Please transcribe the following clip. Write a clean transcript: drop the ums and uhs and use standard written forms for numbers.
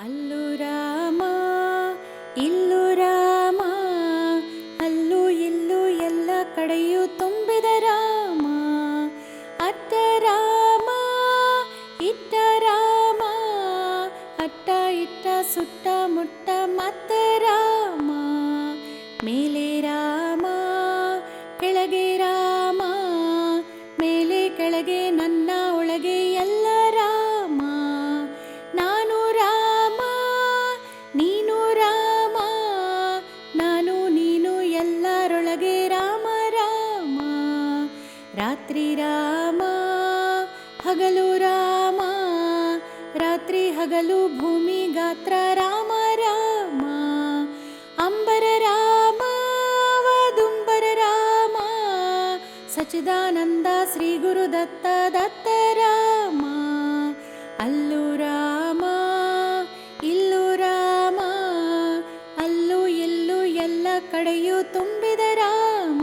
ಅಲ್ಲೂ ರಾಮ ಇಲ್ಲೂ ರಾಮ, ಅಲ್ಲೂ ಇಲ್ಲೂ ಎಲ್ಲ ಕಡೆಯೂ ತುಂಬಿದ ರಾಮ. ಅತ್ತ ರಾಮ ಇತ್ತ ರಾಮ, ಅಟ್ಟ ಇಟ್ಟ ಸುತ್ತ ಮುಟ್ಟ ಮತ್ತ ರಾಮ. ಮೇಲೆ ರಾಮ ಕೆಳಗೆ ರಾಮ, ಮೇಲೆ ಕೆಳಗೆ ನನ್ನ ಒಳಗೆ ಎಲ್ಲ ರಾಮ. ನಾನು ರಾಮ ನೀನು ರಾಮ, ನಾನು ನೀನು ಎಲ್ಲರೊಳಗೆ ರಾಮ ರಾಮ. ರಾತ್ರಿ ರಾಮ ಹಗಲು ರಾಮ, ರಾತ್ರಿ ಹಗಲು ಭೂಮಿ ಗಾತ್ರ ರಾಮ ರಾಮ. ಅಂಬರ ರಾಮ ವದುಂಬರ ರಾಮ, ಸಚ್ಚಿದಾನಂದ ಶ್ರೀ ಗುರು ದತ್ತ ದತ್ತ ರಾಮ. ಅಲ್ಲೂ ರಾಮ ಇಲ್ಲೂ ರಾಮ, ಅಲ್ಲೂ ಇಲ್ಲೂ ಎಲ್ಲ ಕಡೆಯೂ ತುಂಬಿದ ರಾಮ.